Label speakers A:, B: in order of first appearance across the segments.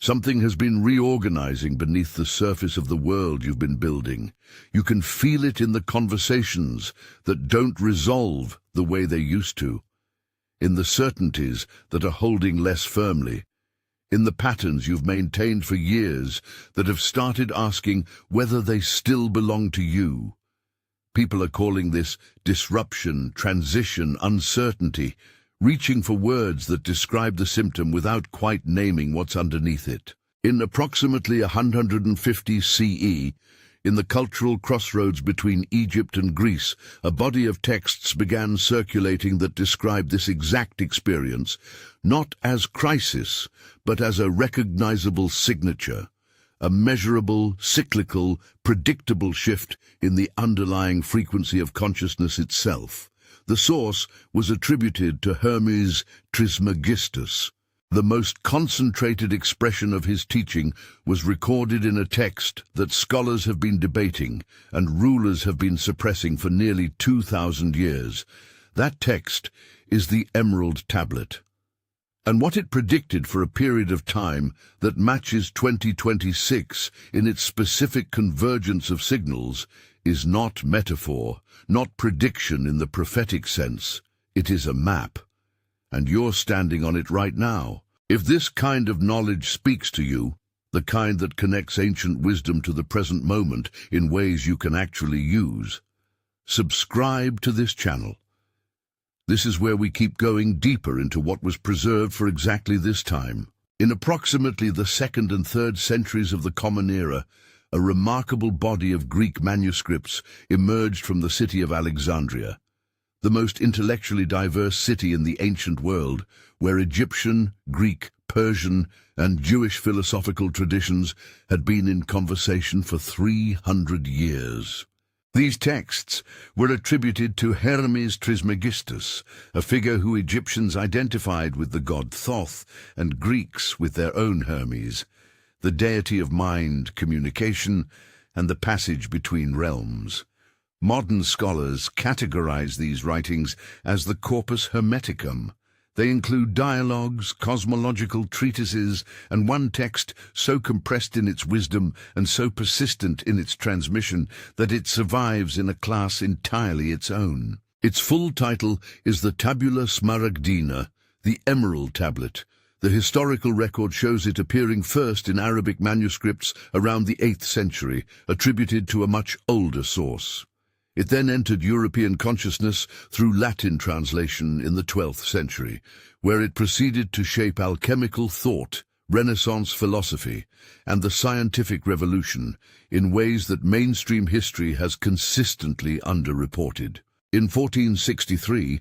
A: Something has been reorganizing beneath the surface of the world you've been building. You can feel it in the conversations that don't resolve the way they used to, in the certainties that are holding less firmly, in the patterns you've maintained for years that have started asking whether they still belong to you. People are calling this disruption, transition, uncertainty, reaching for words that describe the symptom without quite naming what's underneath it. In approximately 150 CE, in the cultural crossroads between Egypt and Greece, a body of texts began circulating that described this exact experience, not as crisis, but as a recognizable signature, a measurable, cyclical, predictable shift in the underlying frequency of consciousness itself. The source was attributed to Hermes Trismegistus. The most concentrated expression of his teaching was recorded in a text that scholars have been debating and rulers have been suppressing for nearly 2,000 years. That text is the Emerald Tablet. And what it predicted for a period of time that matches 2026 in its specific convergence of signals is not metaphor, not prediction in the prophetic sense. It is a map. And you're standing on it right now. If this kind of knowledge speaks to you, the kind that connects ancient wisdom to the present moment in ways you can actually use, subscribe to this channel. This is where we keep going deeper into what was preserved for exactly this time. In approximately the 2nd and 3rd centuries of the Common Era, a remarkable body of Greek manuscripts emerged from the city of Alexandria, the most intellectually diverse city in the ancient world, where Egyptian, Greek, Persian, and Jewish philosophical traditions had been in conversation for 300 years. These texts were attributed to Hermes Trismegistus, a figure who Egyptians identified with the god Thoth and Greeks with their own Hermes, the deity of mind, communication, and the passage between realms. Modern scholars categorize these writings as the corpus hermeticum. They include dialogues, cosmological treatises, and one text so compressed in its wisdom and so persistent in its transmission that it survives in a class entirely its own. Its full title is the Tabula Smaragdina, the Emerald Tablet. The historical record shows it appearing first in Arabic manuscripts around the 8th century, attributed to a much older source. It then entered European consciousness through Latin translation in the 12th century, where it proceeded to shape alchemical thought, Renaissance philosophy, and the scientific revolution in ways that mainstream history has consistently underreported. In 1463,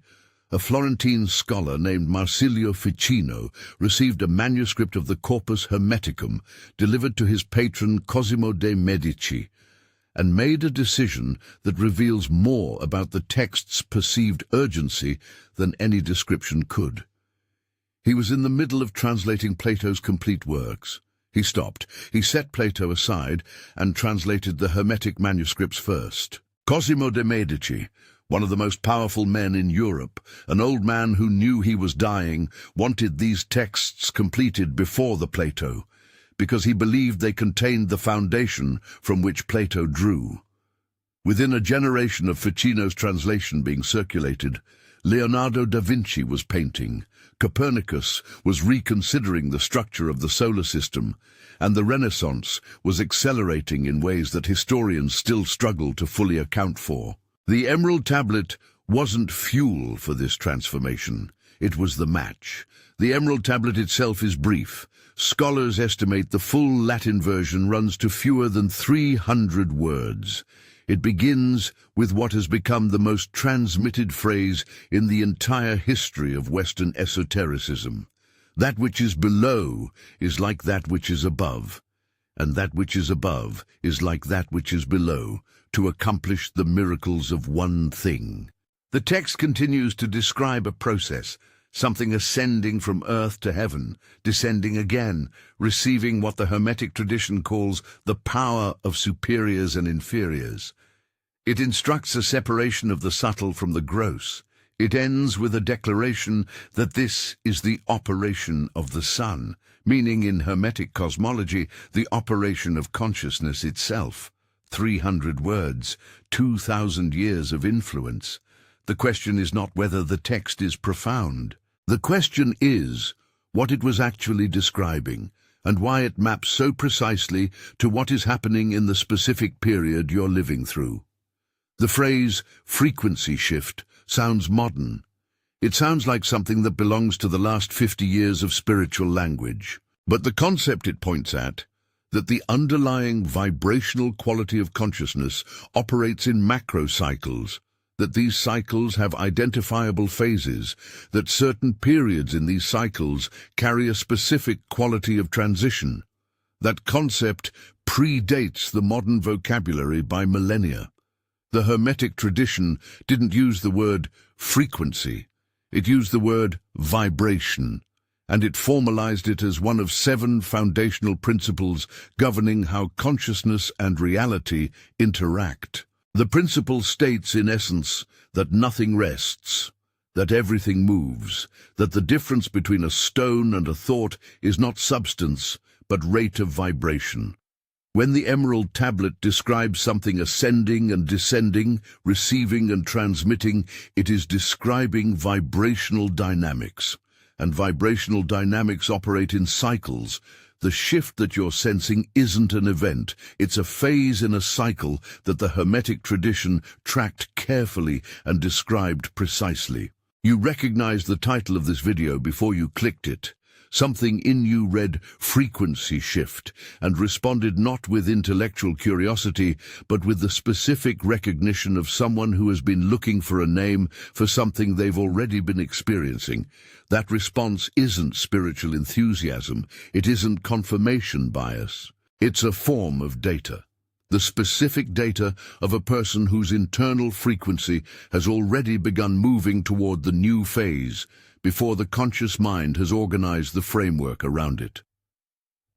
A: a Florentine scholar named Marsilio Ficino received a manuscript of the Corpus Hermeticum delivered to his patron Cosimo de' Medici, and made a decision that reveals more about the text's perceived urgency than any description could. He was in the middle of translating Plato's complete works. He stopped. He set Plato aside and translated the Hermetic manuscripts first. Cosimo de' Medici, one of the most powerful men in Europe, an old man who knew he was dying, wanted these texts completed before the Plato, because he believed they contained the foundation from which Plato drew. Within a generation of Ficino's translation being circulated, Leonardo da Vinci was painting, Copernicus was reconsidering the structure of the solar system, and the Renaissance was accelerating in ways that historians still struggle to fully account for. The Emerald Tablet wasn't fuel for this transformation. It was the match. The Emerald Tablet itself is brief. Scholars estimate the full Latin version runs to fewer than 300 words. It begins with what has become the most transmitted phrase in the entire history of Western esotericism. That which is below is like that which is above, and that which is above is like that which is below, to accomplish the miracles of one thing. The text continues to describe a process, something ascending from earth to heaven, descending again, receiving what the Hermetic tradition calls the power of superiors and inferiors. It instructs a separation of the subtle from the gross. It ends with a declaration that this is the operation of the sun, meaning in Hermetic cosmology, the operation of consciousness itself. 300 words, 2,000 years of influence. The question is not whether the text is profound. The question is what it was actually describing, and why it maps so precisely to what is happening in the specific period you're living through. The phrase frequency shift sounds modern. It sounds like something that belongs to the last 50 years of spiritual language. But the concept it points at, that the underlying vibrational quality of consciousness operates in macro cycles, that these cycles have identifiable phases, that certain periods in these cycles carry a specific quality of transition. That concept predates the modern vocabulary by millennia. The Hermetic tradition didn't use the word frequency. It used the word vibration, and it formalized it as one of 7 foundational principles governing how consciousness and reality interact. The principle states, in essence, that nothing rests, that everything moves, that the difference between a stone and a thought is not substance, but rate of vibration. When the Emerald Tablet describes something ascending and descending, receiving and transmitting, it is describing vibrational dynamics. And vibrational dynamics operate in cycles. The shift that you're sensing isn't an event, it's a phase in a cycle that the Hermetic tradition tracked carefully and described precisely. You recognized the title of this video before you clicked it. Something in you read frequency shift and responded not with intellectual curiosity, but with the specific recognition of someone who has been looking for a name for something they've already been experiencing. That response isn't spiritual enthusiasm, it isn't confirmation bias. It's a form of data. The specific data of a person whose internal frequency has already begun moving toward the new phase, before the conscious mind has organized the framework around it.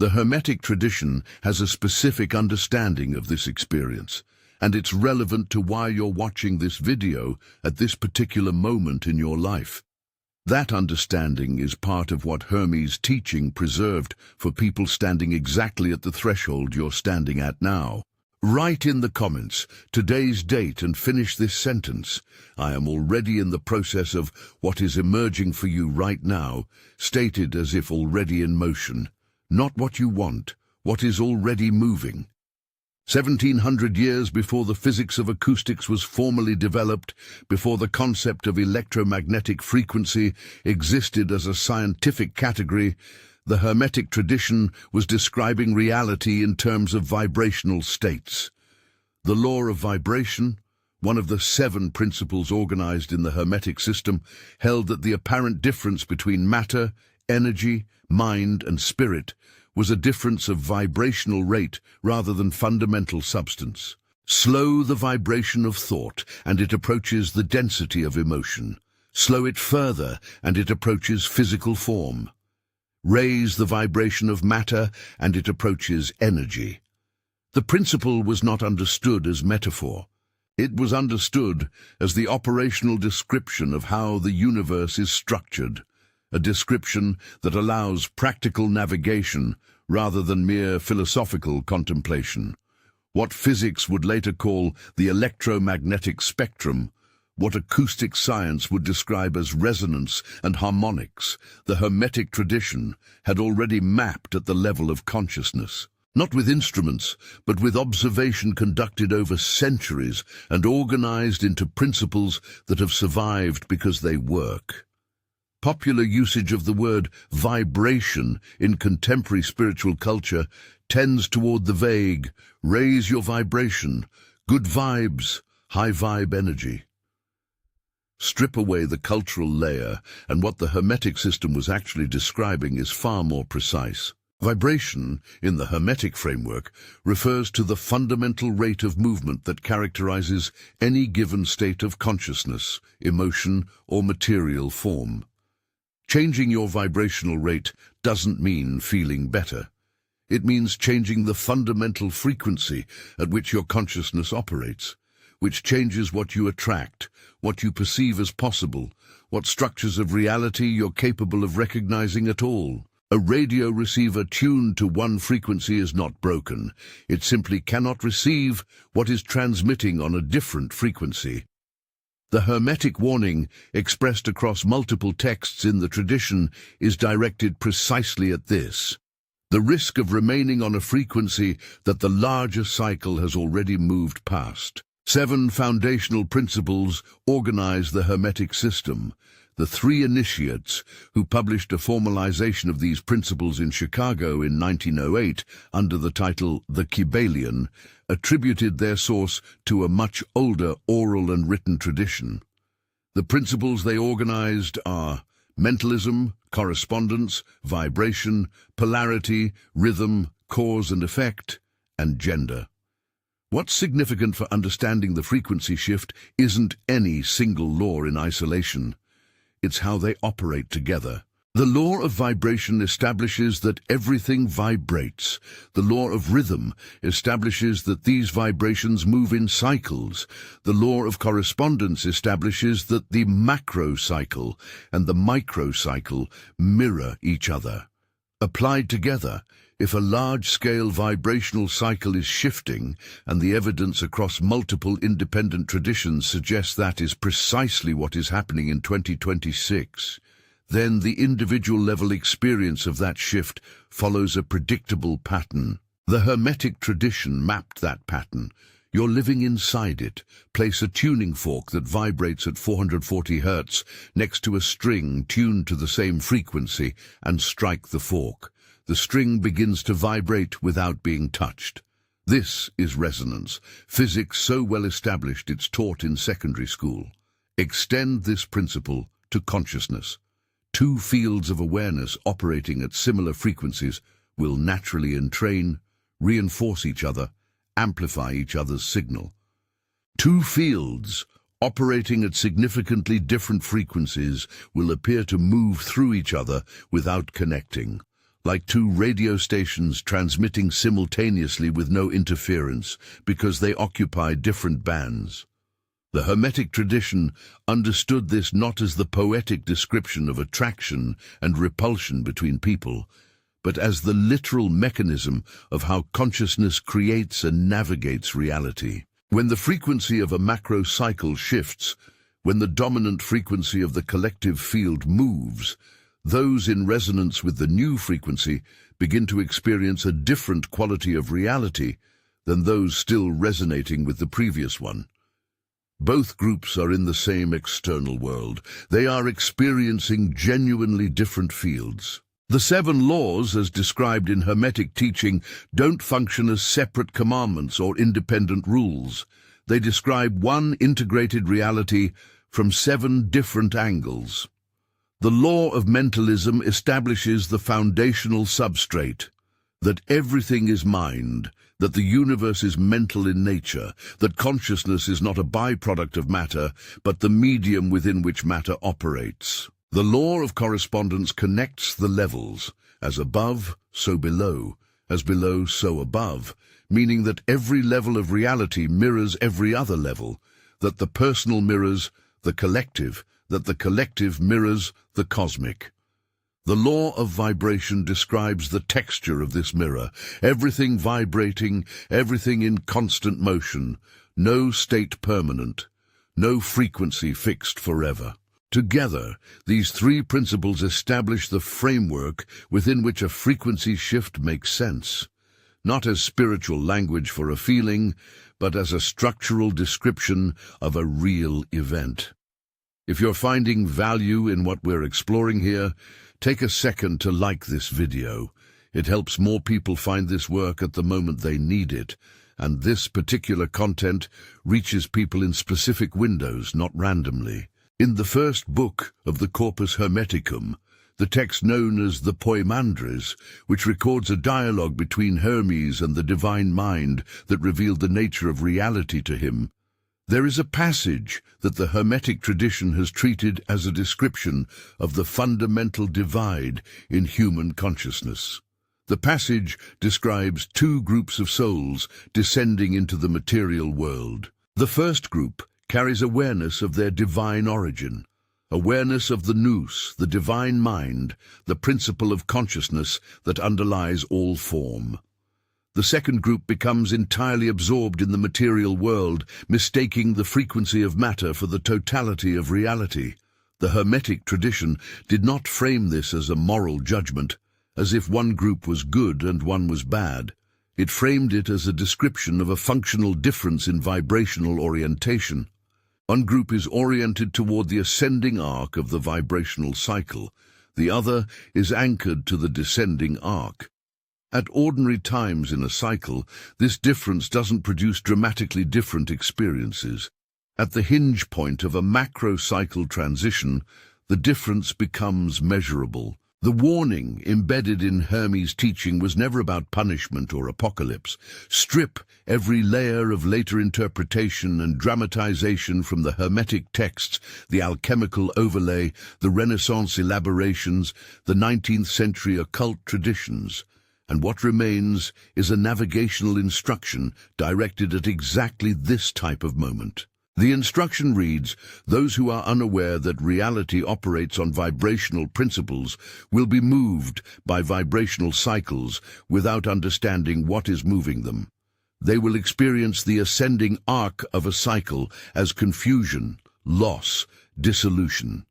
A: The Hermetic tradition has a specific understanding of this experience, and it's relevant to why you're watching this video at this particular moment in your life. That understanding is part of what Hermes' teaching preserved for people standing exactly at the threshold you're standing at now. Write in the comments today's date and finish this sentence. I am already in the process of what is emerging for you right now, stated as if already in motion. Not what you want, what is already moving. 1700 years before the physics of acoustics was formally developed, before the concept of electromagnetic frequency existed as a scientific category, the Hermetic tradition was describing reality in terms of vibrational states. The law of vibration, one of the 7 principles organized in the Hermetic system, held that the apparent difference between matter, energy, mind, and spirit was a difference of vibrational rate rather than fundamental substance. Slow the vibration of thought, and it approaches the density of emotion. Slow it further, and it approaches physical form. Raise the vibration of matter, and it approaches energy. The principle was not understood as metaphor. It was understood as the operational description of how the universe is structured, a description that allows practical navigation rather than mere philosophical contemplation. What physics would later call the electromagnetic spectrum, what acoustic science would describe as resonance and harmonics, the Hermetic tradition had already mapped at the level of consciousness. Not with instruments, but with observation conducted over centuries and organized into principles that have survived because they work. Popular usage of the word vibration in contemporary spiritual culture tends toward the vague, raise your vibration, good vibes, high vibe energy. Strip away the cultural layer, and what the Hermetic system was actually describing is far more precise. Vibration, in the Hermetic framework, refers to the fundamental rate of movement that characterizes any given state of consciousness, emotion, or material form. Changing your vibrational rate doesn't mean feeling better. It means changing the fundamental frequency at which your consciousness operates, which changes what you attract, what you perceive as possible, what structures of reality you're capable of recognizing at all. A radio receiver tuned to one frequency is not broken. It simply cannot receive what is transmitting on a different frequency. The Hermetic warning, expressed across multiple texts in the tradition, is directed precisely at this: the risk of remaining on a frequency that the larger cycle has already moved past. 7 foundational principles organize the Hermetic system. The 3 initiates, who published a formalization of these principles in Chicago in 1908 under the title The Kybalion, attributed their source to a much older oral and written tradition. The principles they organized are mentalism, correspondence, vibration, polarity, rhythm, cause and effect, and gender. What's significant for understanding the frequency shift isn't any single law in isolation. It's how they operate together. The law of vibration establishes that everything vibrates. The law of rhythm establishes that these vibrations move in cycles. The law of correspondence establishes that the macro cycle and the micro cycle mirror each other. Applied together, if a large-scale vibrational cycle is shifting, and the evidence across multiple independent traditions suggests that is precisely what is happening in 2026, then the individual-level experience of that shift follows a predictable pattern. The Hermetic tradition mapped that pattern. You're living inside it. Place a tuning fork that vibrates at 440 Hz next to a string tuned to the same frequency and strike the fork. The string begins to vibrate without being touched. This is resonance, physics so well established it's taught in secondary school. Extend this principle to consciousness. 2 fields of awareness operating at similar frequencies will naturally entrain, reinforce each other, amplify each other's signal. 2 fields operating at significantly different frequencies will appear to move through each other without connecting, like 2 radio stations transmitting simultaneously with no interference because they occupy different bands. The Hermetic tradition understood this not as the poetic description of attraction and repulsion between people, but as the literal mechanism of how consciousness creates and navigates reality. When the frequency of a macro cycle shifts, when the dominant frequency of the collective field moves, those in resonance with the new frequency begin to experience a different quality of reality than those still resonating with the previous one. Both groups are in the same external world. They are experiencing genuinely different fields. The 7 laws, as described in Hermetic teaching, don't function as separate commandments or independent rules. They describe one integrated reality from 7 different angles. The law of mentalism establishes the foundational substrate, that everything is mind, that the universe is mental in nature, that consciousness is not a byproduct of matter, but the medium within which matter operates. The law of correspondence connects the levels, as above, so below, as below, so above, meaning that every level of reality mirrors every other level, that the personal mirrors the collective, that the collective mirrors the cosmic. The law of vibration describes the texture of this mirror, everything vibrating, everything in constant motion, no state permanent, no frequency fixed forever. Together, these 3 principles establish the framework within which a frequency shift makes sense, not as spiritual language for a feeling, but as a structural description of a real event. If you're finding value in what we're exploring here, take a second to like this video. It helps more people find this work at the moment they need it, and this particular content reaches people in specific windows, not randomly. In the first book of the Corpus Hermeticum, the text known as the Poimandres, which records a dialogue between Hermes and the divine mind that revealed the nature of reality to him, there is a passage that the Hermetic tradition has treated as a description of the fundamental divide in human consciousness. The passage describes 2 groups of souls descending into the material world. The first group carries awareness of their divine origin, awareness of the nous, the divine mind, the principle of consciousness that underlies all form. The second group becomes entirely absorbed in the material world, mistaking the frequency of matter for the totality of reality. The Hermetic tradition did not frame this as a moral judgment, as if one group was good and one was bad. It framed it as a description of a functional difference in vibrational orientation. One group is oriented toward the ascending arc of the vibrational cycle. The other is anchored to the descending arc. At ordinary times in a cycle, this difference doesn't produce dramatically different experiences. At the hinge point of a macro-cycle transition, the difference becomes measurable. The warning embedded in Hermes' teaching was never about punishment or apocalypse. Strip every layer of later interpretation and dramatization from the Hermetic texts, the alchemical overlay, the Renaissance elaborations, the 19th century occult traditions, and what remains is a navigational instruction directed at exactly this type of moment. The instruction reads, "Those who are unaware that reality operates on vibrational principles will be moved by vibrational cycles without understanding what is moving them. They will experience the ascending arc of a cycle as confusion, loss, dissolution.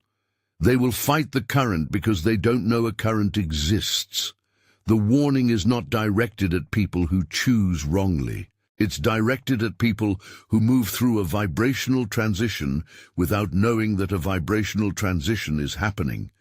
A: They will fight the current because they don't know a current exists. The warning is not directed at people who choose wrongly. It's directed at people who move through a vibrational transition without knowing that a vibrational transition is happening,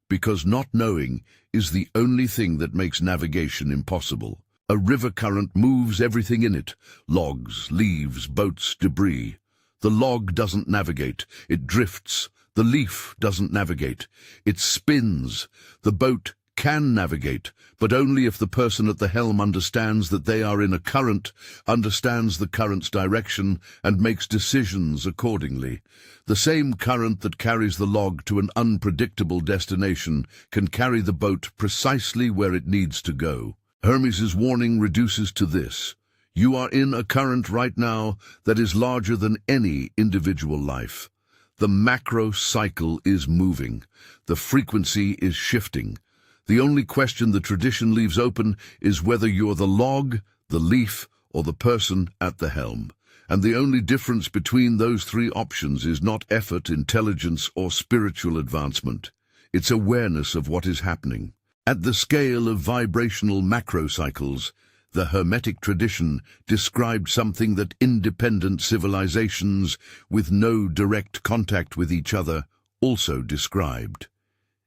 A: because not knowing is the only thing that makes navigation impossible. A river current moves everything in it, logs, leaves, boats, debris. The log doesn't navigate, it drifts. The leaf doesn't navigate, it spins. The boat can navigate, but only if the person at the helm understands that they are in a current, understands the current's direction, and makes decisions accordingly. The same current that carries the log to an unpredictable destination can carry the boat precisely where it needs to go. Hermes' warning reduces to this: you are in a current right now that is larger than any individual life. The macro cycle is moving. The frequency is shifting. The only question the tradition leaves open is whether you're the log, the leaf, or the person at the helm. And the only difference between those three options is not effort, intelligence, or spiritual advancement. It's awareness of what is happening. At the scale of vibrational macrocycles, the Hermetic tradition described something that independent civilizations with no direct contact with each other also described.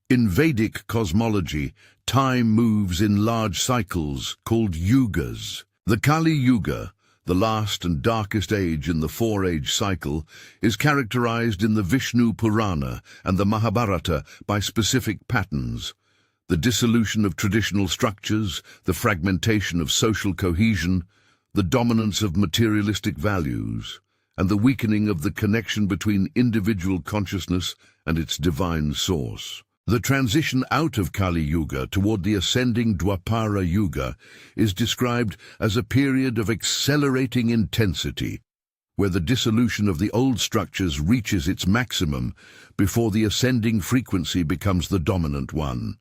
A: In Vedic cosmology, time moves in large cycles called yugas. The Kali Yuga, the last and darkest age in the four-age cycle, is characterized in the Vishnu Purana and the Mahabharata by specific patterns: the dissolution of traditional structures, the fragmentation of social cohesion, the dominance of materialistic values, and the weakening of the connection between individual consciousness and its divine source. The transition out of Kali Yuga toward the ascending Dwapara Yuga is described as a period of accelerating intensity, where the dissolution of the old structures reaches its maximum before the ascending frequency becomes the dominant one.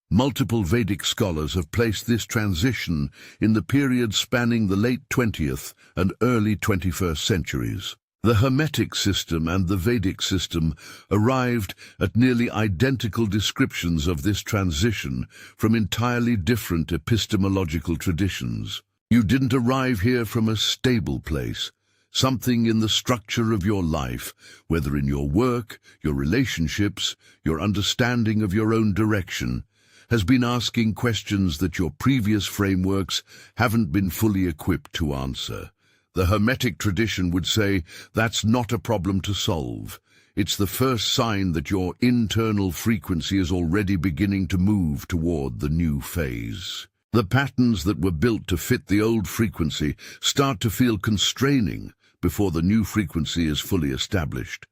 A: Multiple Vedic scholars have placed this transition in the period spanning the late 20th and early 21st centuries. The Hermetic system and the Vedic system arrived at nearly identical descriptions of this transition from entirely different epistemological traditions. You didn't arrive here from a stable place. Something in the structure of your life, whether in your work, your relationships, your understanding of your own direction, has been asking questions that your previous frameworks haven't been fully equipped to answer. The Hermetic tradition would say that's not a problem to solve. It's the first sign that your internal frequency is already beginning to move toward the new phase. The patterns that were built to fit the old frequency start to feel constraining before the new frequency is fully established.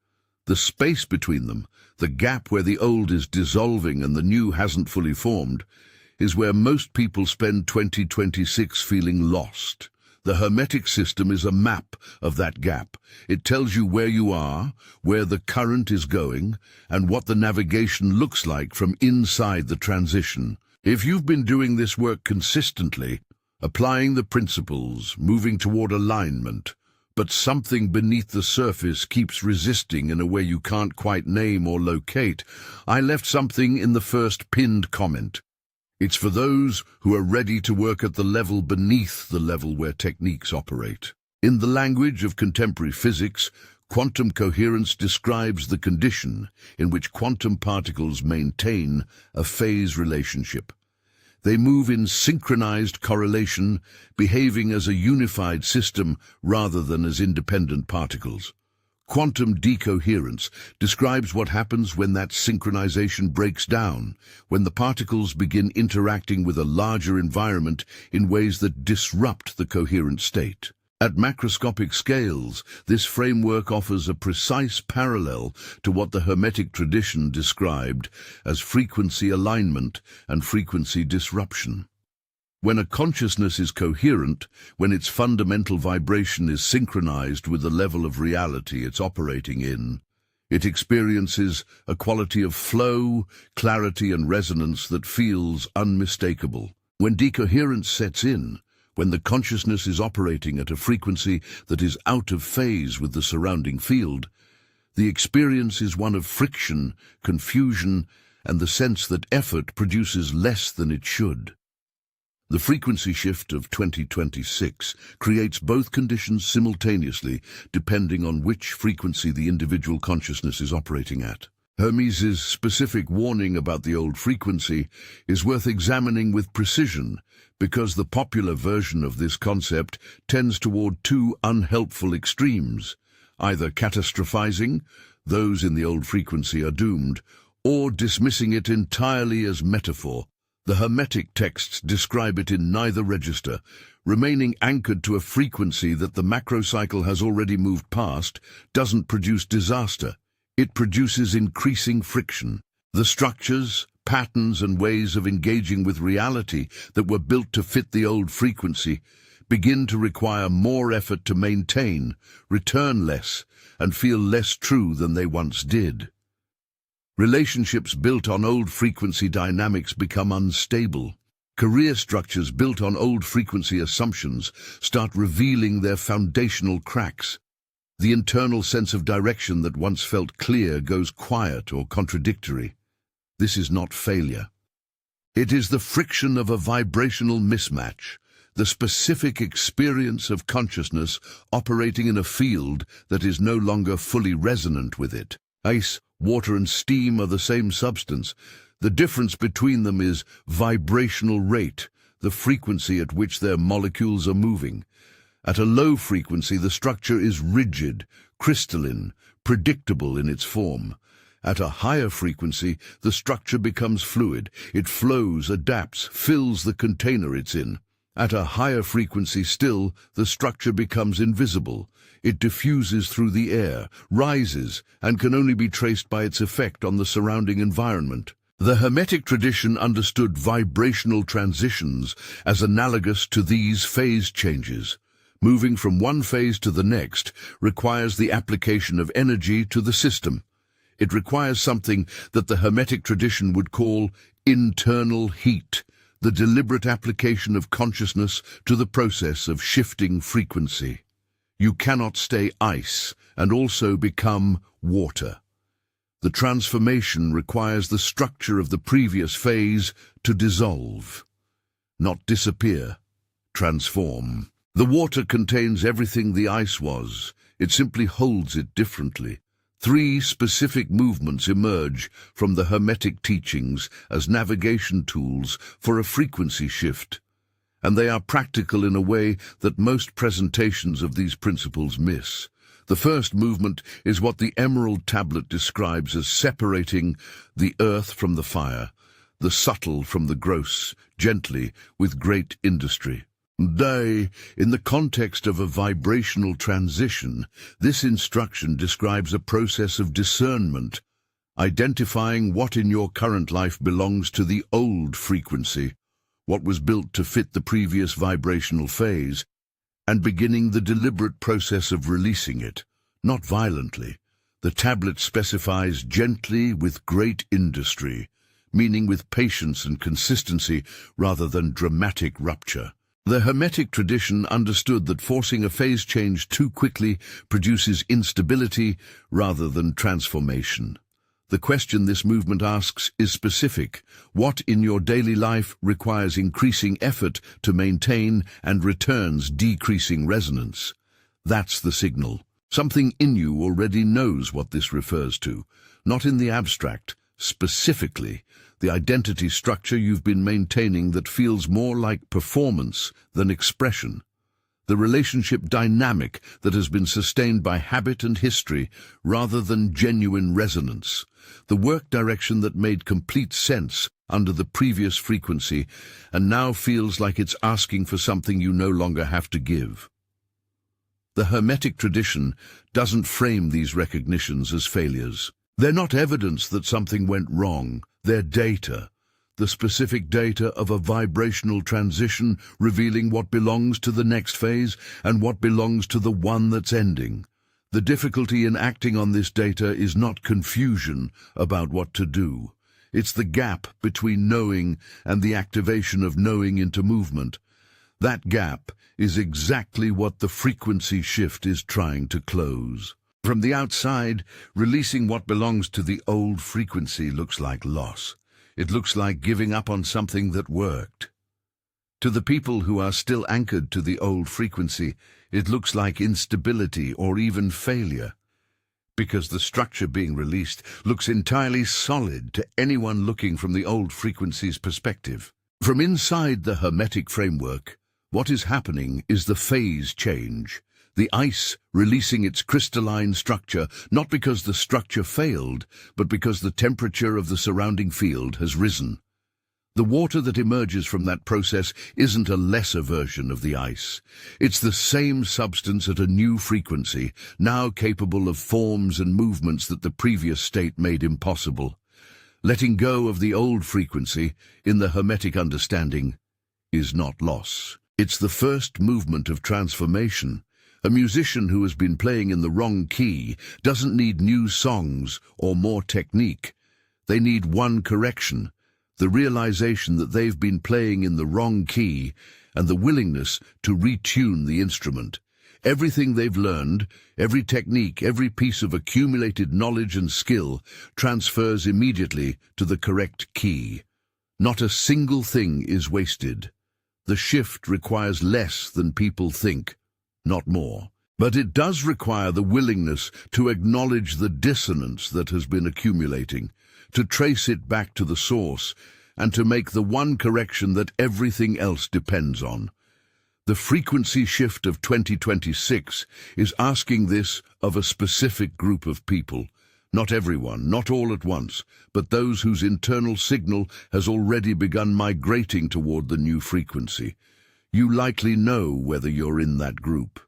A: The space between them, the gap where the old is dissolving and the new hasn't fully formed, is where most people spend 2026 feeling lost. The Hermetic system is a map of that gap. It tells you where you are, where the current is going, and what the navigation looks like from inside the transition. If you've been doing this work consistently, applying the principles, moving toward alignment, but something beneath the surface keeps resisting in a way you can't quite name or locate, I left something in the first pinned comment. It's for those who are ready to work at the level beneath the level where techniques operate. In the language of contemporary physics, quantum coherence describes the condition in which quantum particles maintain a phase relationship. They move in synchronized correlation, behaving as a unified system rather than as independent particles. Quantum decoherence describes what happens when that synchronization breaks down, when the particles begin interacting with a larger environment in ways that disrupt the coherent state. At macroscopic scales, this framework offers a precise parallel to what the Hermetic tradition described as frequency alignment and frequency disruption. When a consciousness is coherent, when its fundamental vibration is synchronized with the level of reality it's operating in, it experiences a quality of flow, clarity, and resonance that feels unmistakable. When decoherence sets in, when the consciousness is operating at a frequency that is out of phase with the surrounding field, the experience is one of friction, confusion, and the sense that effort produces less than it should. The frequency shift of 2026 creates both conditions simultaneously, depending on which frequency the individual consciousness is operating at. Hermes's specific warning about the old frequency is worth examining with precision, because the popular version of this concept tends toward two unhelpful extremes, either catastrophizing, those in the old frequency are doomed, or dismissing it entirely as metaphor. The Hermetic texts describe it in neither register. Remaining anchored to a frequency that the macrocycle has already moved past doesn't produce disaster. It produces increasing friction. The structures, patterns, and ways of engaging with reality that were built to fit the old frequency begin to require more effort to maintain, return less, and feel less true than they once did. Relationships built on old frequency dynamics become unstable. Career structures built on old frequency assumptions start revealing their foundational cracks. The internal sense of direction that once felt clear goes quiet or contradictory. This is not failure. It is the friction of a vibrational mismatch, the specific experience of consciousness operating in a field that is no longer fully resonant with it. Ice, water, and steam are the same substance. The difference between them is vibrational rate, the frequency at which their molecules are moving. At a low frequency, the structure is rigid, crystalline, predictable in its form. At a higher frequency, the structure becomes fluid. It flows, adapts, fills the container it's in. At a higher frequency still, the structure becomes invisible. It diffuses through the air, rises, and can only be traced by its effect on the surrounding environment. The Hermetic tradition understood vibrational transitions as analogous to these phase changes. Moving from one phase to the next requires the application of energy to the system. It requires something that the Hermetic tradition would call internal heat, the deliberate application of consciousness to the process of shifting frequency. You cannot stay ice and also become water. The transformation requires the structure of the previous phase to dissolve, not disappear, transform. The water contains everything the ice was. It simply holds it differently. 3 specific movements emerge from the Hermetic teachings as navigation tools for a frequency shift, and they are practical in a way that most presentations of these principles miss. The first movement is what the Emerald Tablet describes as separating the earth from the fire, the subtle from the gross, gently, with great industry. Today, in the context of a vibrational transition, this instruction describes a process of discernment, identifying what in your current life belongs to the old frequency, what was built to fit the previous vibrational phase, and beginning the deliberate process of releasing it, not violently. The tablet specifies gently with great industry, meaning with patience and consistency rather than dramatic rupture. The Hermetic tradition understood that forcing a phase change too quickly produces instability rather than transformation. The question this movement asks is specific. What in your daily life requires increasing effort to maintain and returns decreasing resonance? That's the signal. Something in you already knows what this refers to, not in the abstract, specifically, the identity structure you've been maintaining that feels more like performance than expression. The relationship dynamic that has been sustained by habit and history rather than genuine resonance. The work direction that made complete sense under the previous frequency and now feels like it's asking for something you no longer have to give. The Hermetic tradition doesn't frame these recognitions as failures. They're not evidence that something went wrong. They're data, the specific data of a vibrational transition revealing what belongs to the next phase and what belongs to the one that's ending. The difficulty in acting on this data is not confusion about what to do. It's the gap between knowing and the activation of knowing into movement. That gap is exactly what the frequency shift is trying to close. From the outside, releasing what belongs to the old frequency looks like loss. It looks like giving up on something that worked. To the people who are still anchored to the old frequency, it looks like instability or even failure, because the structure being released looks entirely solid to anyone looking from the old frequency's perspective. From inside the Hermetic framework, what is happening is the phase change. The ice releasing its crystalline structure, not because the structure failed, but because the temperature of the surrounding field has risen. The water that emerges from that process isn't a lesser version of the ice. It's the same substance at a new frequency, now capable of forms and movements that the previous state made impossible. Letting go of the old frequency, in the Hermetic understanding, is not loss. It's the first movement of transformation. A musician who has been playing in the wrong key doesn't need new songs or more technique. They need one correction, the realization that they've been playing in the wrong key and the willingness to retune the instrument. Everything they've learned, every technique, every piece of accumulated knowledge and skill transfers immediately to the correct key. Not a single thing is wasted. The shift requires less than people think, not more. But it does require the willingness to acknowledge the dissonance that has been accumulating, to trace it back to the source, and to make the one correction that everything else depends on. The frequency shift of 2026 is asking this of a specific group of people. Not everyone, not all at once, but those whose internal signal has already begun migrating toward the new frequency. You likely know whether you're in that group.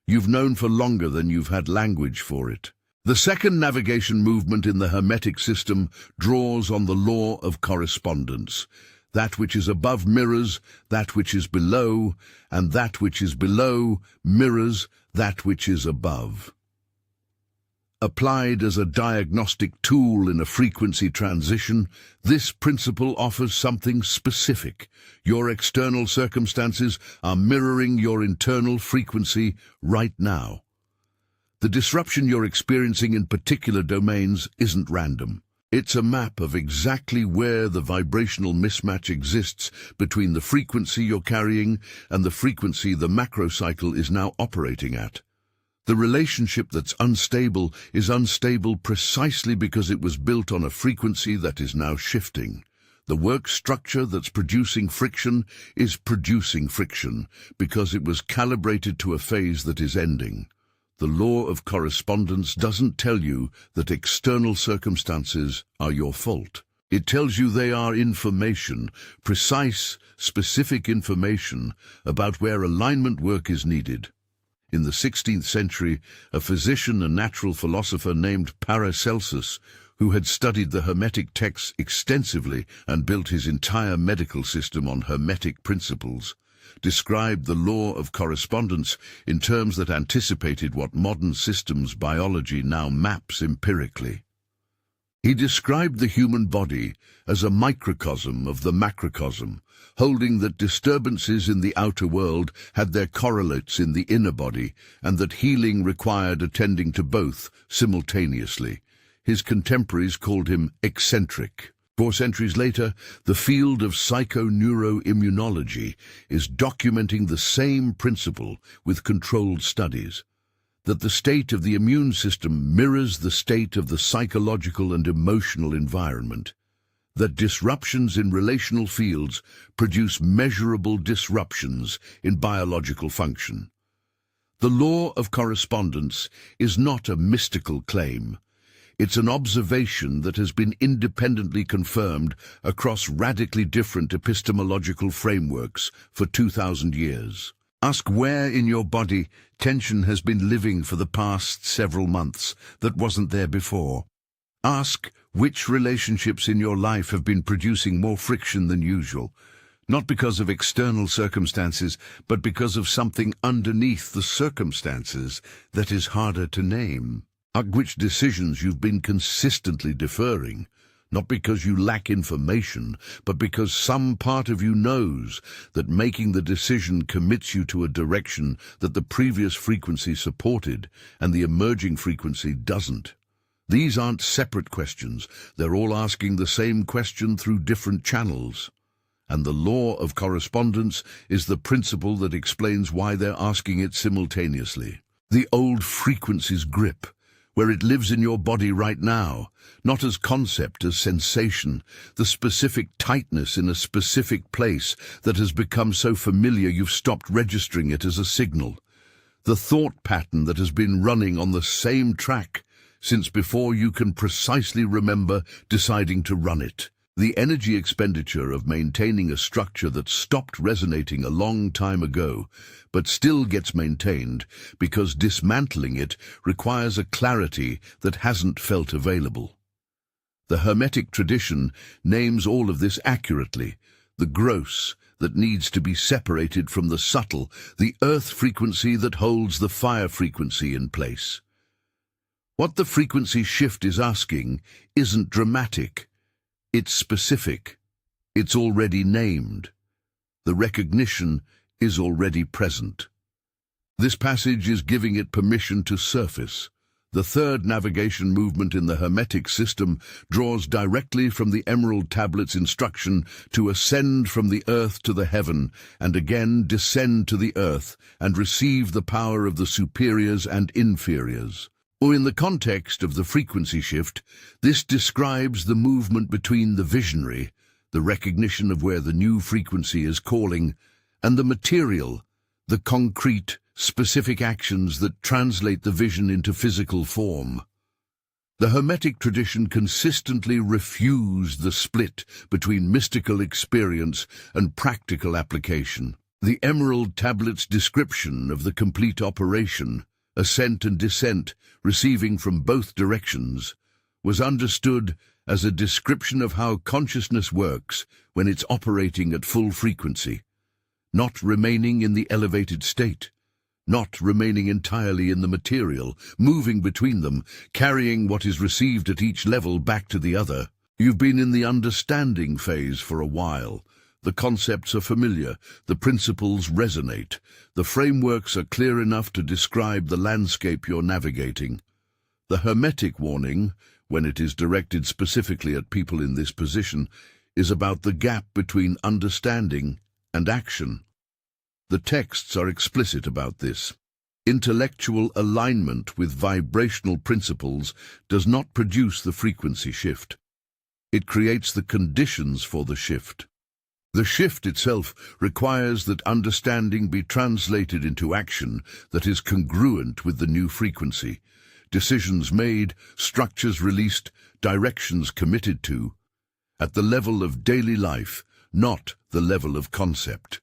A: You've known for longer than you've had language for it. The second navigation movement in the Hermetic system draws on the law of correspondence. That which is above mirrors that which is below, and that which is below mirrors that which is above. Applied as a diagnostic tool in a frequency transition, this principle offers something specific. Your external circumstances are mirroring your internal frequency right now. The disruption you're experiencing in particular domains isn't random. It's a map of exactly where the vibrational mismatch exists between the frequency you're carrying and the frequency the macrocycle is now operating at. The relationship that's unstable is unstable precisely because it was built on a frequency that is now shifting. The work structure that's producing friction is producing friction because it was calibrated to a phase that is ending. The law of correspondence doesn't tell you that external circumstances are your fault. It tells you they are information, precise, specific information about where alignment work is needed. In the 16th century, a physician and natural philosopher named Paracelsus, who had studied the Hermetic texts extensively and built his entire medical system on Hermetic principles, described the law of correspondence in terms that anticipated what modern systems biology now maps empirically. He described the human body as a microcosm of the macrocosm, holding that disturbances in the outer world had their correlates in the inner body, and that healing required attending to both simultaneously. His contemporaries called him eccentric. 4 centuries later, the field of psychoneuroimmunology is documenting the same principle with controlled studies, that the state of the immune system mirrors the state of the psychological and emotional environment, that disruptions in relational fields produce measurable disruptions in biological function. The law of correspondence is not a mystical claim. It's an observation that has been independently confirmed across radically different epistemological frameworks for 2,000 years. Ask where in your body tension has been living for the past several months that wasn't there before. Ask which relationships in your life have been producing more friction than usual, not because of external circumstances, but because of something underneath the circumstances that is harder to name. Ask which decisions you've been consistently deferring, not because you lack information, but because some part of you knows that making the decision commits you to a direction that the previous frequency supported and the emerging frequency doesn't. These aren't separate questions. They're all asking the same question through different channels. And the law of correspondence is the principle that explains why they're asking it simultaneously. The old frequency's grip, where it lives in your body right now, not as concept, as sensation, the specific tightness in a specific place that has become so familiar you've stopped registering it as a signal, the thought pattern that has been running on the same track since before you can precisely remember deciding to run it. The energy expenditure of maintaining a structure that stopped resonating a long time ago, but still gets maintained because dismantling it requires a clarity that hasn't felt available. The Hermetic tradition names all of this accurately: the gross that needs to be separated from the subtle, the earth frequency that holds the fire frequency in place. What the frequency shift is asking isn't dramatic. It's specific. It's already named. The recognition is already present. This passage is giving it permission to surface. The third navigation movement in the Hermetic system draws directly from the Emerald Tablet's instruction to ascend from the earth to the heaven, and again descend to the earth and receive the power of the superiors and inferiors. Or in the context of the frequency shift, this describes the movement between the visionary, the recognition of where the new frequency is calling, and the material, the concrete, specific actions that translate the vision into physical form. The Hermetic tradition consistently refused the split between mystical experience and practical application. The Emerald Tablet's description of the complete operation, ascent and descent, receiving from both directions, was understood as a description of how consciousness works when it's operating at full frequency, not remaining in the elevated state, not remaining entirely in the material, moving between them, carrying what is received at each level back to the other. You've been in the understanding phase for a while. The concepts are familiar, the principles resonate, the frameworks are clear enough to describe the landscape you're navigating. The Hermetic warning, when it is directed specifically at people in this position, is about the gap between understanding and action. The texts are explicit about this. Intellectual alignment with vibrational principles does not produce the frequency shift. It creates the conditions for the shift. The shift itself requires that understanding be translated into action that is congruent with the new frequency. Decisions made, structures released, directions committed to, at the level of daily life, not the level of concept.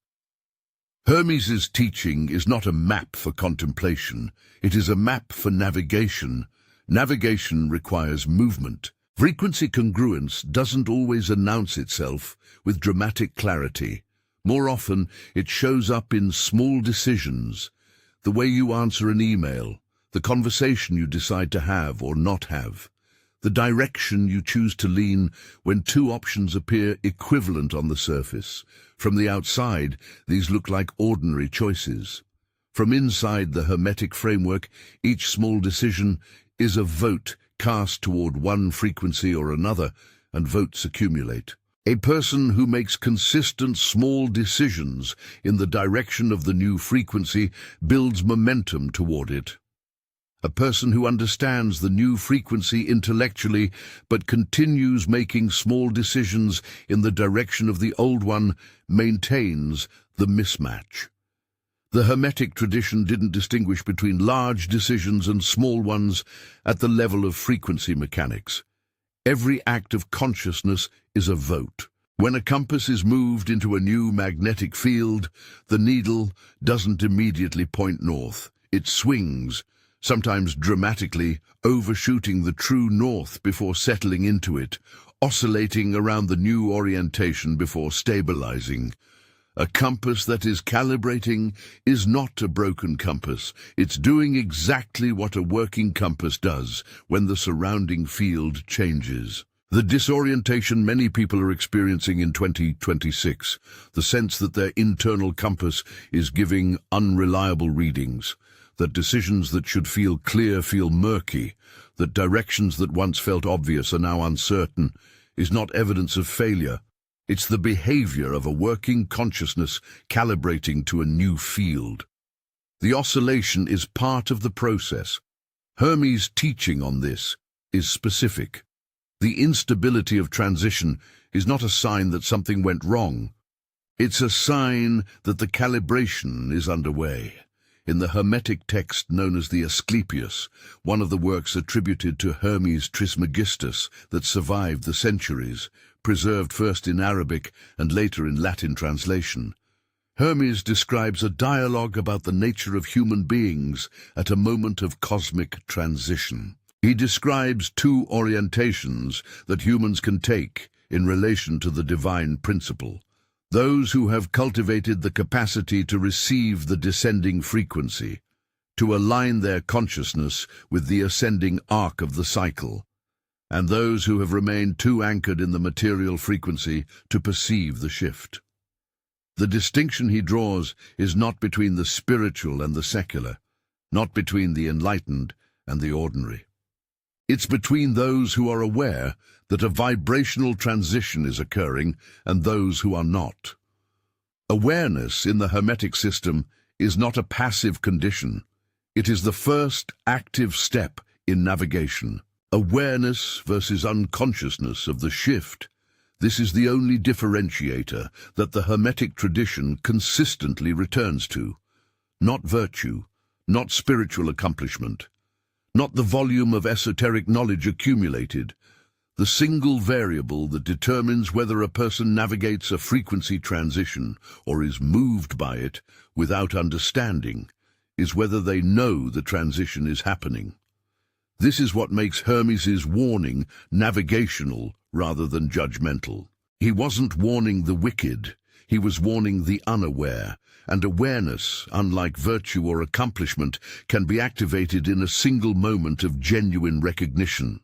A: Hermes's teaching is not a map for contemplation, it is a map for navigation. Navigation requires movement. Frequency congruence doesn't always announce itself with dramatic clarity, More often, it shows up in small decisions, the way you answer an email, the conversation you decide to have or not have, the direction you choose to lean when two options appear equivalent on the surface. From the outside, these look like ordinary choices. From inside the Hermetic framework, each small decision is a vote cast toward one frequency or another, and votes accumulate. A person who makes consistent small decisions in the direction of the new frequency builds momentum toward it. A person who understands the new frequency intellectually but continues making small decisions in the direction of the old one maintains the mismatch. The Hermetic tradition didn't distinguish between large decisions and small ones at the level of frequency mechanics. Every act of consciousness is a vote. When a compass is moved into a new magnetic field, the needle doesn't immediately point north. It swings, sometimes dramatically, overshooting the true north before settling into it, oscillating around the new orientation before stabilizing. A compass that is calibrating is not a broken compass. It's doing exactly what a working compass does when the surrounding field changes. The disorientation many people are experiencing in 2026, the sense that their internal compass is giving unreliable readings, that decisions that should feel clear feel murky, that directions that once felt obvious are now uncertain, is not evidence of failure. It's the behavior of a working consciousness calibrating to a new field. The oscillation is part of the process. Hermes' teaching on this is specific. The instability of transition is not a sign that something went wrong. It's a sign that the calibration is underway. In the Hermetic text known as the Asclepius, one of the works attributed to Hermes Trismegistus that survived the centuries, preserved first in Arabic and later in Latin translation, Hermes describes a dialogue about the nature of human beings at a moment of cosmic transition. He describes two orientations that humans can take in relation to the divine principle. Those who have cultivated the capacity to receive the descending frequency, to align their consciousness with the ascending arc of the cycle, and those who have remained too anchored in the material frequency to perceive the shift. The distinction he draws is not between the spiritual and the secular, not between the enlightened and the ordinary. It's between those who are aware that a vibrational transition is occurring and those who are not. Awareness in the Hermetic system is not a passive condition. It is the first active step in navigation. Awareness versus unconsciousness of the shift. This is the only differentiator that the Hermetic tradition consistently returns to. Not virtue, not spiritual accomplishment, not the volume of esoteric knowledge accumulated. The single variable that determines whether a person navigates a frequency transition or is moved by it without understanding is whether they know the transition is happening. This is what makes Hermes's warning navigational rather than judgmental. He wasn't warning the wicked, he was warning the unaware, and awareness, unlike virtue or accomplishment, can be activated in a single moment of genuine recognition.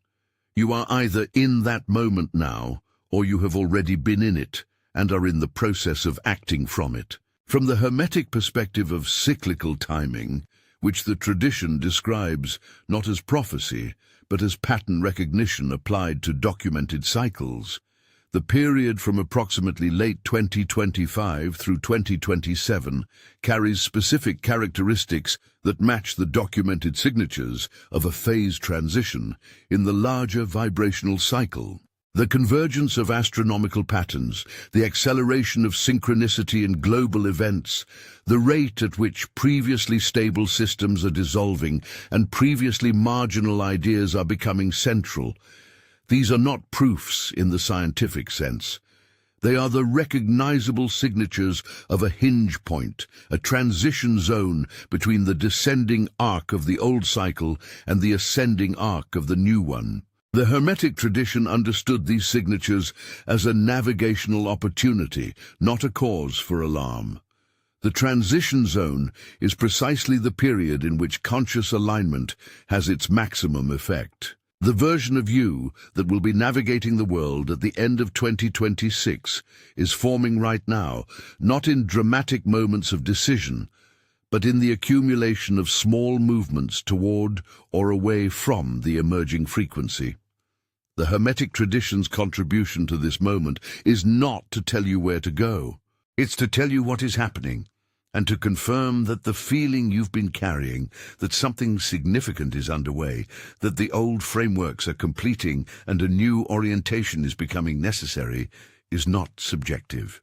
A: You are either in that moment now, or you have already been in it, and are in the process of acting from it. From the Hermetic perspective of cyclical timing, which the tradition describes not as prophecy, but as pattern recognition applied to documented cycles, the period from approximately late 2025 through 2027 carries specific characteristics that match the documented signatures of a phase transition in the larger vibrational cycle. The convergence of astronomical patterns, the acceleration of synchronicity in global events, the rate at which previously stable systems are dissolving and previously marginal ideas are becoming central. These are not proofs in the scientific sense. They are the recognizable signatures of a hinge point, a transition zone between the descending arc of the old cycle and the ascending arc of the new one. The Hermetic tradition understood these signatures as a navigational opportunity, not a cause for alarm. The transition zone is precisely the period in which conscious alignment has its maximum effect. The version of you that will be navigating the world at the end of 2026 is forming right now, not in dramatic moments of decision, but in the accumulation of small movements toward or away from the emerging frequency. The Hermetic tradition's contribution to this moment is not to tell you where to go. It's to tell you what is happening, and to confirm that the feeling you've been carrying, that something significant is underway, that the old frameworks are completing and a new orientation is becoming necessary, is not subjective.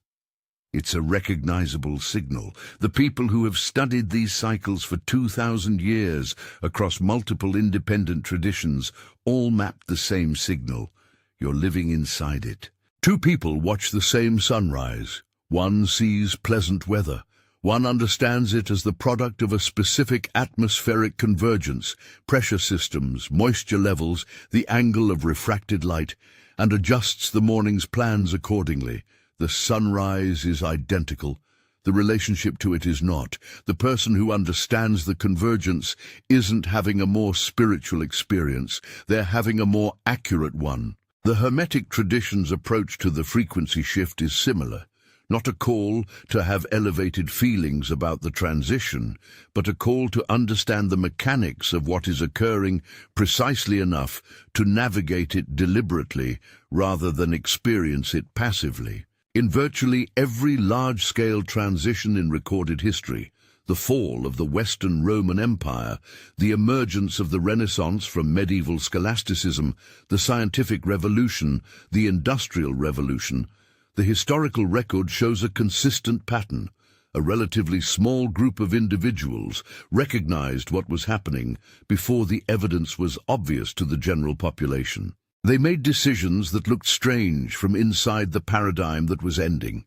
A: It's a recognizable signal. The people who have studied these cycles for 2,000 years across multiple independent traditions all map the same signal. You're living inside it. Two people watch the same sunrise. One sees pleasant weather. One understands it as the product of a specific atmospheric convergence, pressure systems, moisture levels, the angle of refracted light, and adjusts the morning's plans accordingly. The sunrise is identical. The relationship to it is not. The person who understands the convergence isn't having a more spiritual experience. They're having a more accurate one. The Hermetic tradition's approach to the frequency shift is similar. Not a call to have elevated feelings about the transition, but a call to understand the mechanics of what is occurring precisely enough to navigate it deliberately rather than experience it passively. In virtually every large-scale transition in recorded history, the fall of the Western Roman Empire, the emergence of the Renaissance from medieval scholasticism, the scientific revolution, the industrial revolution, the historical record shows a consistent pattern. A relatively small group of individuals recognized what was happening before the evidence was obvious to the general population. They made decisions that looked strange from inside the paradigm that was ending.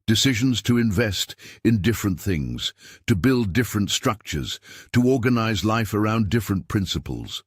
A: Decisions to invest in different things, to build different structures, to organize life around different principles.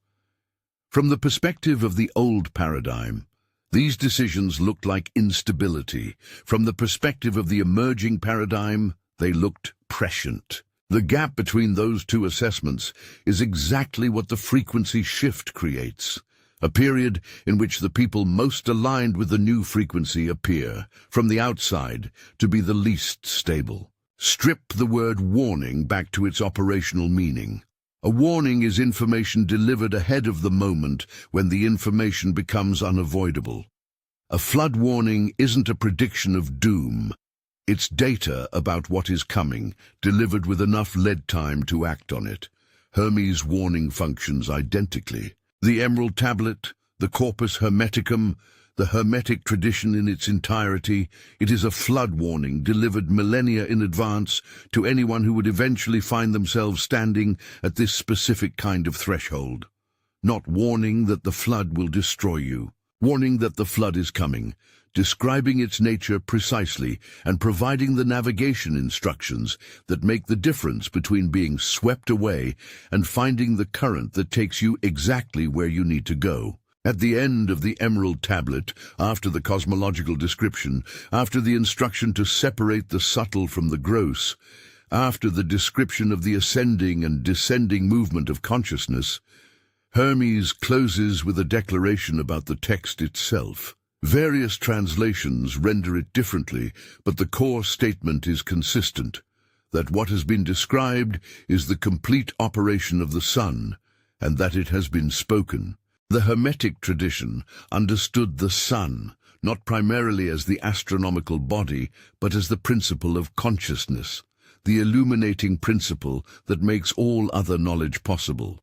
A: From the perspective of the old paradigm, these decisions looked like instability. From the perspective of the emerging paradigm, they looked prescient. The gap between those two assessments is exactly what the frequency shift creates. A period in which the people most aligned with the new frequency appear, from the outside, to be the least stable. Strip the word warning back to its operational meaning. A warning is information delivered ahead of the moment when the information becomes unavoidable. A flood warning isn't a prediction of doom. It's data about what is coming, delivered with enough lead time to act on it. Hermes' warning functions identically. The Emerald Tablet, the Corpus Hermeticum, the Hermetic tradition in its entirety, it is a flood warning delivered millennia in advance to anyone who would eventually find themselves standing at this specific kind of threshold. Not warning that the flood will destroy you, warning that the flood is coming, describing its nature precisely and providing the navigation instructions that make the difference between being swept away and finding the current that takes you exactly where you need to go. At the end of the Emerald Tablet, after the cosmological description, after the instruction to separate the subtle from the gross, after the description of the ascending and descending movement of consciousness, Hermes closes with a declaration about the text itself. Various translations render it differently, but the core statement is consistent, that what has been described is the complete operation of the sun, and that it has been spoken. The Hermetic tradition understood the sun, not primarily as the astronomical body, but as the principle of consciousness, the illuminating principle that makes all other knowledge possible.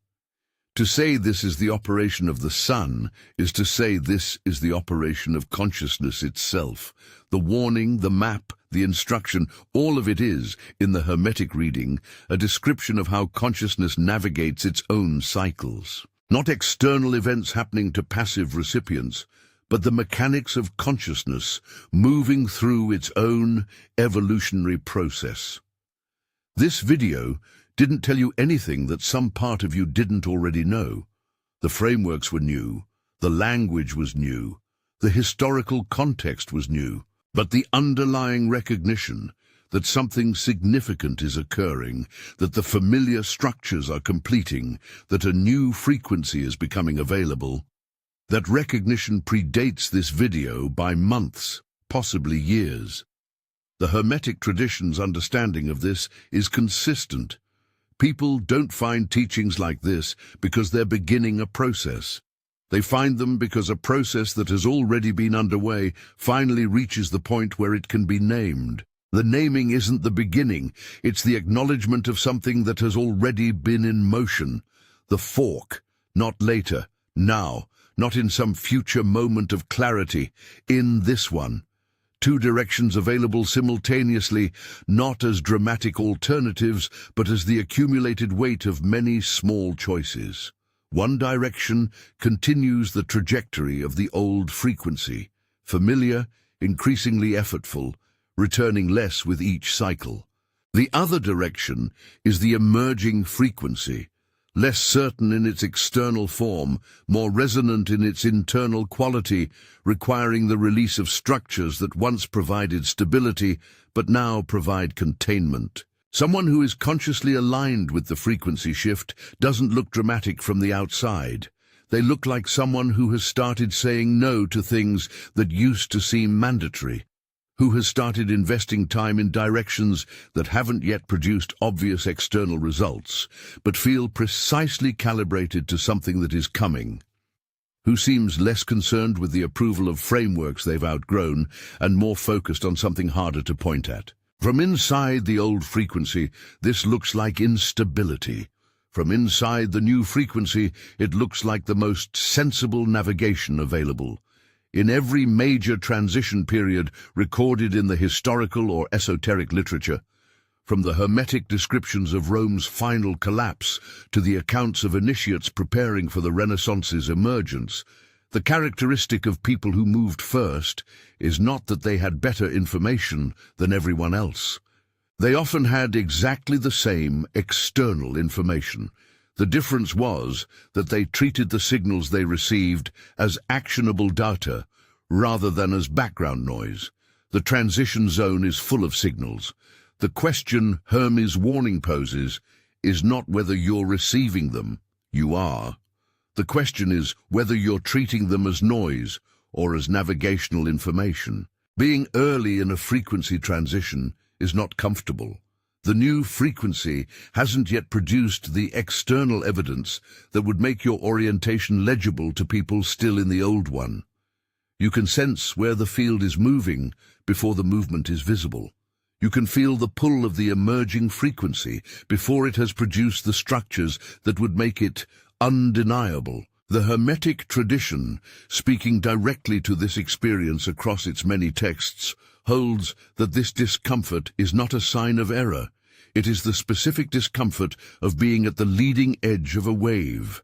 A: To say this is the operation of the sun is to say this is the operation of consciousness itself. The warning, the map, the instruction, all of it is, in the Hermetic reading, a description of how consciousness navigates its own cycles. Not external events happening to passive recipients, but the mechanics of consciousness moving through its own evolutionary process. This video didn't tell you anything that some part of you didn't already know. The frameworks were new, The language was new. The historical context was new. But the underlying recognition that something significant is occurring, that the familiar structures are completing, that a new frequency is becoming available, that recognition predates this video by months, possibly years. The Hermetic tradition's understanding of this is consistent. People don't find teachings like this because they're beginning a process. They find them because a process that has already been underway finally reaches the point where it can be named. The naming isn't the beginning, it's the acknowledgement of something that has already been in motion. The fork, not later, now, not in some future moment of clarity, in this one. Two directions available simultaneously, not as dramatic alternatives, but as the accumulated weight of many small choices. One direction continues the trajectory of the old frequency, familiar, increasingly effortful, returning less with each cycle. The other direction is the emerging frequency, less certain in its external form, more resonant in its internal quality, requiring the release of structures that once provided stability but now provide containment. Someone who is consciously aligned with the frequency shift doesn't look dramatic from the outside. They look like someone who has started saying no to things that used to seem mandatory, who has started investing time in directions that haven't yet produced obvious external results, but feel precisely calibrated to something that is coming, who seems less concerned with the approval of frameworks they've outgrown and more focused on something harder to point at. From inside the old frequency, this looks like instability. From inside the new frequency, it looks like the most sensible navigation available. In every major transition period recorded in the historical or esoteric literature, from the Hermetic descriptions of Rome's final collapse to the accounts of initiates preparing for the Renaissance's emergence, the characteristic of people who moved first is not that they had better information than everyone else. They often had exactly the same external information. The difference was that they treated the signals they received as actionable data rather than as background noise. The transition zone is full of signals. The question Hermes' warning poses is not whether you're receiving them. You are. The question is whether you're treating them as noise or as navigational information. Being early in a frequency transition is not comfortable. The new frequency hasn't yet produced the external evidence that would make your orientation legible to people still in the old one. You can sense where the field is moving before the movement is visible. You can feel the pull of the emerging frequency before it has produced the structures that would make it undeniable. The Hermetic tradition, speaking directly to this experience across its many texts, holds that this discomfort is not a sign of error. It is the specific discomfort of being at the leading edge of a wave,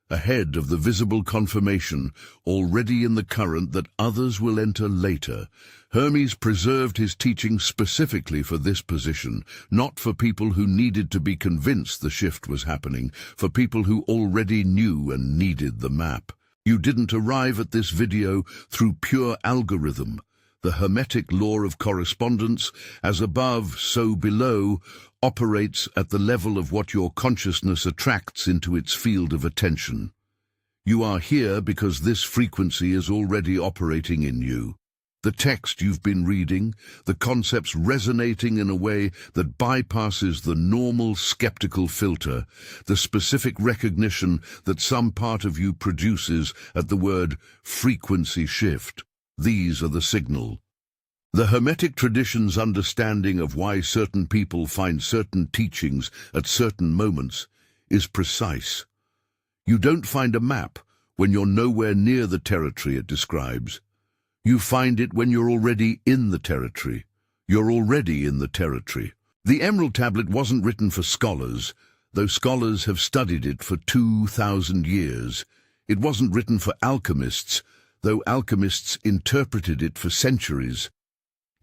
A: ahead of the visible confirmation, already in the current that others will enter later. Hermes preserved his teaching specifically for this position, not for people who needed to be convinced the shift was happening, for people who already knew and needed the map. You didn't arrive at this video through pure algorithm. The Hermetic law of correspondence, as above, so below, operates at the level of what your consciousness attracts into its field of attention. You are here because this frequency is already operating in you. The text you've been reading, the concepts resonating in a way that bypasses the normal skeptical filter, the specific recognition that some part of you produces at the word frequency shift. These are the signal. The Hermetic tradition's understanding of why certain people find certain teachings at certain moments is precise. You don't find a map when you're nowhere near the territory it describes. You find it when you're already in the territory. You're already in the territory. The Emerald Tablet wasn't written for scholars, though scholars have studied it for 2,000 years. It wasn't written for alchemists, though alchemists interpreted it for centuries.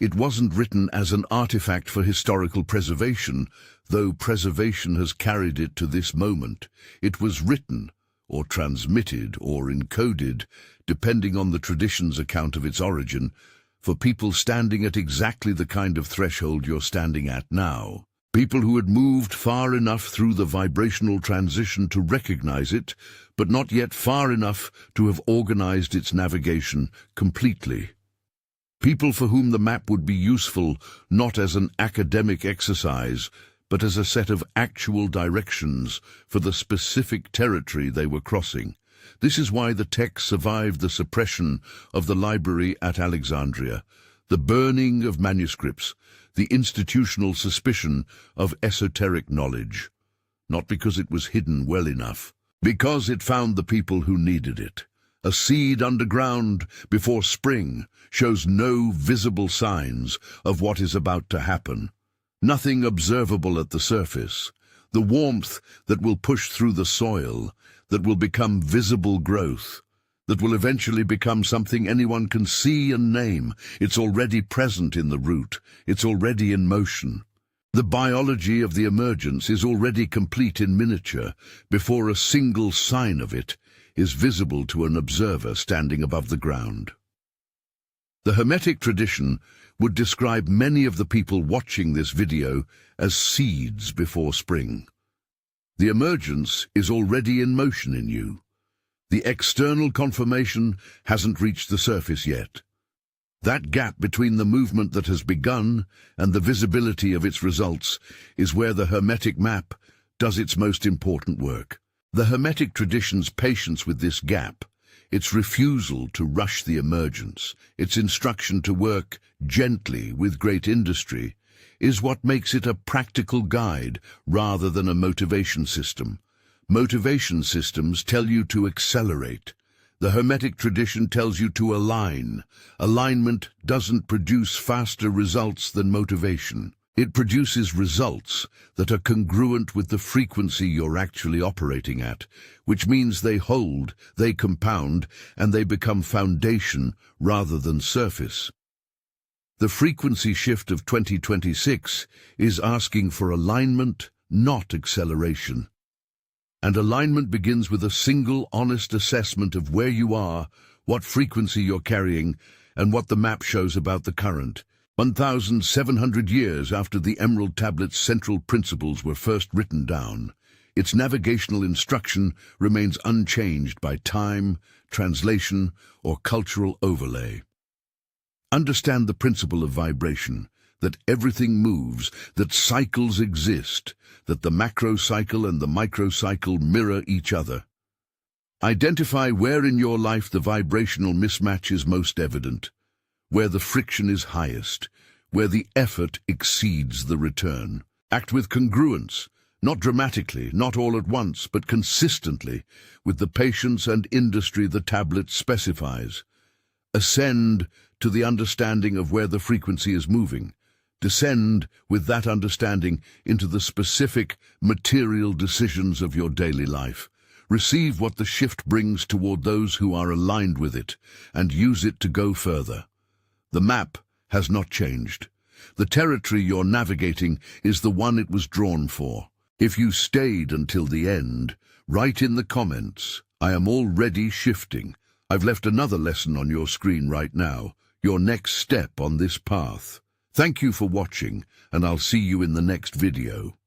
A: It wasn't written as an artifact for historical preservation, though preservation has carried it to this moment. It was written, or transmitted, or encoded, depending on the tradition's account of its origin, for people standing at exactly the kind of threshold you're standing at now. People who had moved far enough through the vibrational transition to recognize it, but not yet far enough to have organized its navigation completely. People for whom the map would be useful not as an academic exercise, but as a set of actual directions for the specific territory they were crossing. This is why the text survived the suppression of the library at Alexandria, the burning of manuscripts, the institutional suspicion of esoteric knowledge. Not because it was hidden well enough, because it found the people who needed it. A seed underground before spring shows no visible signs of what is about to happen. Nothing observable at the surface. The warmth that will push through the soil, that will become visible growth, that will eventually become something anyone can see and name. It's already present in the root. It's already in motion. The biology of the emergence is already complete in miniature before a single sign of it is visible to an observer standing above the ground. The Hermetic tradition would describe many of the people watching this video as seeds before spring. The emergence is already in motion in you. The external confirmation hasn't reached the surface yet. That gap between the movement that has begun and the visibility of its results is where the Hermetic map does its most important work. The Hermetic tradition's patience with this gap, its refusal to rush the emergence, its instruction to work gently with great industry, is what makes it a practical guide rather than a motivation system. Motivation systems tell you to accelerate. The Hermetic tradition tells you to align. Alignment doesn't produce faster results than motivation. It produces results that are congruent with the frequency you're actually operating at, which means they hold, they compound, and they become foundation rather than surface. The frequency shift of 2026 is asking for alignment, not acceleration. And alignment begins with a single, honest assessment of where you are, what frequency you're carrying, and what the map shows about the current. 1,700 years after the Emerald Tablet's central principles were first written down, its navigational instruction remains unchanged by time, translation, or cultural overlay. Understand the principle of vibration, that everything moves, that cycles exist, that the macro cycle and the micro cycle mirror each other. Identify where in your life the vibrational mismatch is most evident, where the friction is highest, where the effort exceeds the return. Act with congruence, not dramatically, not all at once, but consistently, with the patience and industry the tablet specifies. Ascend to the understanding of where the frequency is moving. Descend with that understanding into the specific material decisions of your daily life. Receive what the shift brings toward those who are aligned with it, and use it to go further. The map has not changed. The territory you're navigating is the one it was drawn for. If you stayed until the end, write in the comments, "I am already shifting." I've left another lesson on your screen right now, your next step on this path. Thank you for watching, and I'll see you in the next video.